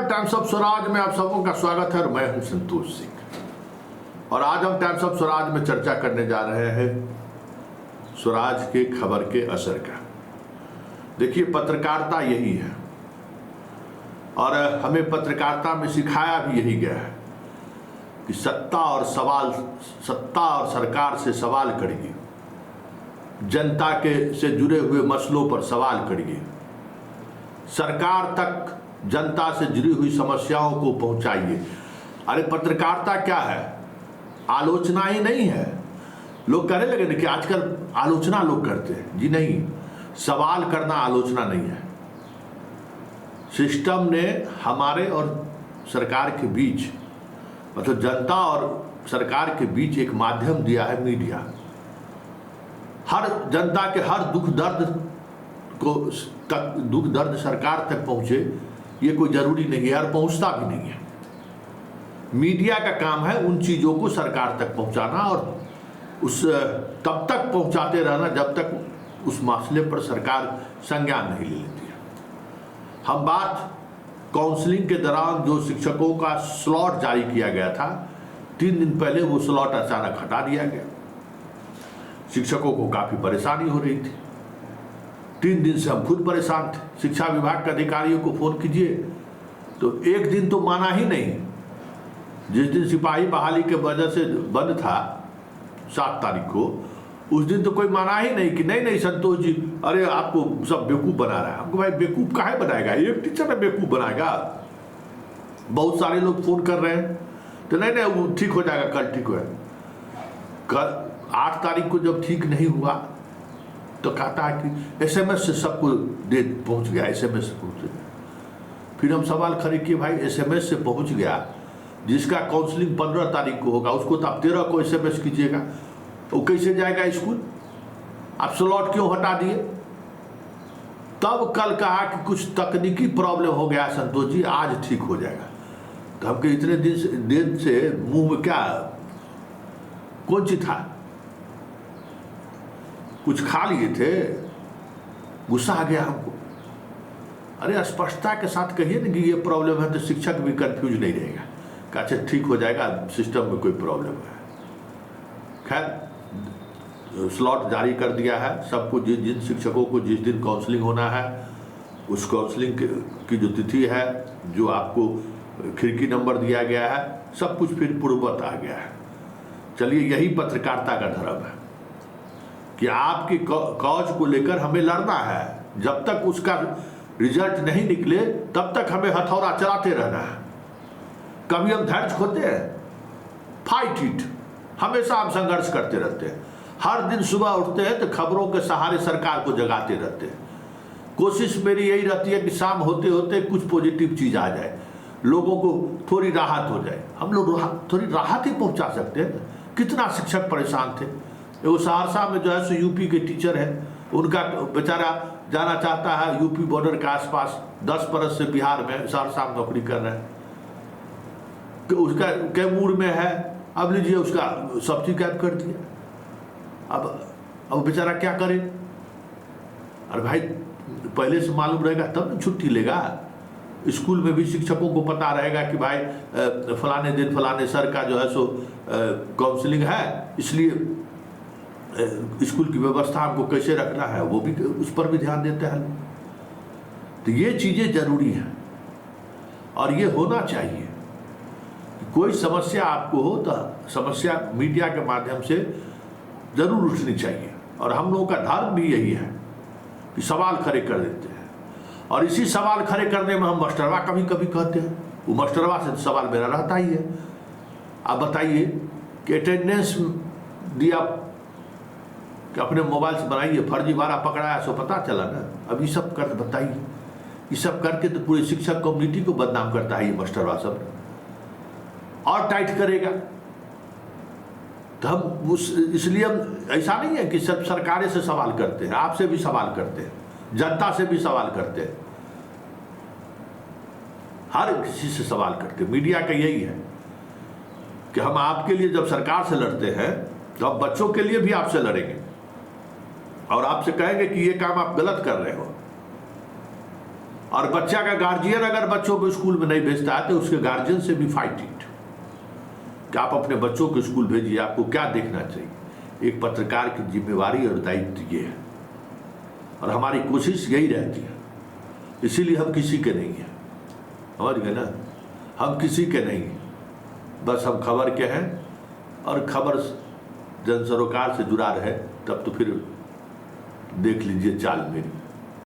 Times of Swaraj में आप सबों का स्वागत है और मैं हूं संतोष सिंह। और आज हम टाइम्स ऑफ स्वराज में चर्चा करने जा रहे हैं स्वराज के खबर के असर का। देखिए, पत्रकारिता यही है और हमें पत्रकारिता में सिखाया भी यही गया है कि सत्ता और सरकार से सवाल करिए, जनता के से जुड़े हुए मसलों पर सवाल करिए, सरकार तक जनता से जुड़ी हुई समस्याओं को पहुंचाइए। अरे पत्रकारिता क्या है? आलोचना ही नहीं है। लोग कहने लगे ना कि आजकल आलोचना लोग करते हैं। जी नहीं, सवाल करना आलोचना नहीं है। सिस्टम ने हमारे और सरकार के बीच, मतलब जनता और सरकार के बीच एक माध्यम दिया है, मीडिया। हर जनता के हर दुख दर्द सरकार तक पहुंचे, ये कोई जरूरी नहीं है और पहुंचता भी नहीं है। मीडिया का काम है उन चीजों को सरकार तक पहुंचाना और उस तब तक पहुंचाते रहना जब तक उस मसले पर सरकार संज्ञान नहीं ले लेती है। हम बात काउंसलिंग के दौरान जो शिक्षकों का स्लॉट जारी किया गया था, 3 दिन पहले वो स्लॉट अचानक हटा दिया गया। शिक्षकों को काफी परेशानी हो रही थी। 3 दिन से हम खुद परेशान थे। शिक्षा विभाग के अधिकारियों को फोन कीजिए तो एक दिन तो माना ही नहीं। जिस दिन सिपाही बहाली के वजह से बंद था 7 तारीख को, उस दिन तो कोई माना ही नहीं कि नहीं संतोष जी, अरे आपको सब बेवकूफ बना रहा है। हमको भाई बेवकूफ काहे बनाएगा? एक टीचर ने बेवकूफ बनाएगा? बहुत सारे लोग फोन कर रहे हैं तो नहीं वो ठीक हो जाएगा, कल ठीक हो। कल 8 तारीख को जब ठीक नहीं हुआ तो कहता है कि SMS से सबको दे पहुंच गया, SMS से पहुंच गया। फिर हम सवाल खड़े किए, भाई SMS से पहुंच गया, जिसका काउंसलिंग 15 तारीख को होगा उसको तो आप 13 को SMS कीजिएगा, वो कैसे जाएगा स्कूल? आप स्लॉट क्यों हटा दिए? तब कल कहा कि कुछ तकनीकी प्रॉब्लम हो गया संतोष जी, आज ठीक हो जाएगा। तो हमके इतने दिन से मुंह में क्या कौन सी था, कुछ खा लिए थे, गुस्सा आ गया हमको। अरे स्पष्टता के साथ कहिए ना कि ये प्रॉब्लम है, तो शिक्षक भी कंफ्यूज नहीं रहेगा कि अच्छा ठीक हो जाएगा, सिस्टम में कोई प्रॉब्लम है। खैर, स्लॉट जारी कर दिया है सबको। जिन शिक्षकों को जिस दिन काउंसलिंग होना है, उस काउंसलिंग की जो तिथि है, जो आपको खिड़की नंबर दिया गया है, सब कुछ फिर पूर्ववत आ गया है। चलिए, यही पत्रकारिता का धर्म है कि आपकी कॉज को लेकर हमें लड़ना है। जब तक उसका रिजल्ट नहीं निकले तब तक हमें हथौड़ा चलाते रहना है। कभी हम धैर्य खोते हैं? Fight it. हमेशा हम संघर्ष करते रहते हैं। हर दिन सुबह उठते हैं तो खबरों के सहारे सरकार को जगाते रहते हैं। कोशिश मेरी यही रहती है कि शाम होते होते कुछ पॉजिटिव चीज आ जाए, लोगों को थोड़ी राहत हो जाए। हम लोग थोड़ी राहत ही पहुंचा सकते हैं। कितना शिक्षक परेशान थे। वो सहरसा में जो है सो यूपी के टीचर है, उनका बेचारा जाना चाहता है यूपी बॉर्डर के आसपास, 10 बरस से बिहार में सहरसा में नौकरी कर रहे हैं, तो उसका कैमूर में है। अब लीजिए, उसका सब्सिडी गायब कर दिया। अब बेचारा क्या करे? अरे भाई, पहले से मालूम रहेगा तब ना छुट्टी लेगा। स्कूल में भी शिक्षकों को पता रहेगा कि भाई फलाने दिन फलाने सर का जो है सो काउंसलिंग है, इसलिए स्कूल की व्यवस्था हमको कैसे रखना है, वो भी उस पर भी ध्यान देते हैं। तो ये चीजें जरूरी हैं और ये होना चाहिए। कोई समस्या आपको हो तो समस्या मीडिया के माध्यम से जरूर उठनी चाहिए। और हम लोगों का धर्म भी यही है कि सवाल खड़े कर देते हैं। और इसी सवाल खड़े करने में हम मास्टरवा कभी कभी कहते हैं। वो मास्टरवा से सवाल मेरा रहता ही है। आप बताइए कि अटेंडेंस दिया कि अपने मोबाइल से बनाइए, फर्जी वाला पकड़ाया, सो पता चला ना। अब ये सब कर बताइए, ये सब करके तो पूरे शिक्षक कम्युनिटी को बदनाम करता है ये मास्टरवा सब, और टाइट करेगा। तो हम इसलिए हम ऐसा नहीं है कि सब सरकारें से सवाल करते हैं, आपसे भी सवाल करते हैं, जनता से भी सवाल करते हैं, हर किसी से सवाल करते हैं। मीडिया का यही है कि हम आपके लिए जब सरकार से लड़ते हैं तो हम बच्चों के लिए भी आपसे लड़ेंगे और आपसे कहेंगे कि ये काम आप गलत कर रहे हो। और बच्चा का गार्जियन अगर बच्चों को स्कूल में नहीं भेजता है तो उसके गार्जियन से भी फाइट इट कि आप अपने बच्चों को स्कूल भेजिए। आपको क्या देखना चाहिए? एक पत्रकार की जिम्मेवारी और दायित्व ये है, और हमारी कोशिश यही रहती है। इसीलिए हम किसी के नहीं हैं, समझ गए ना, हम किसी के नहीं हैं, बस हम खबर के हैं। और खबर जन सरोकार से जुड़ा रहे तब तो फिर देख लीजिए चाल मेरी।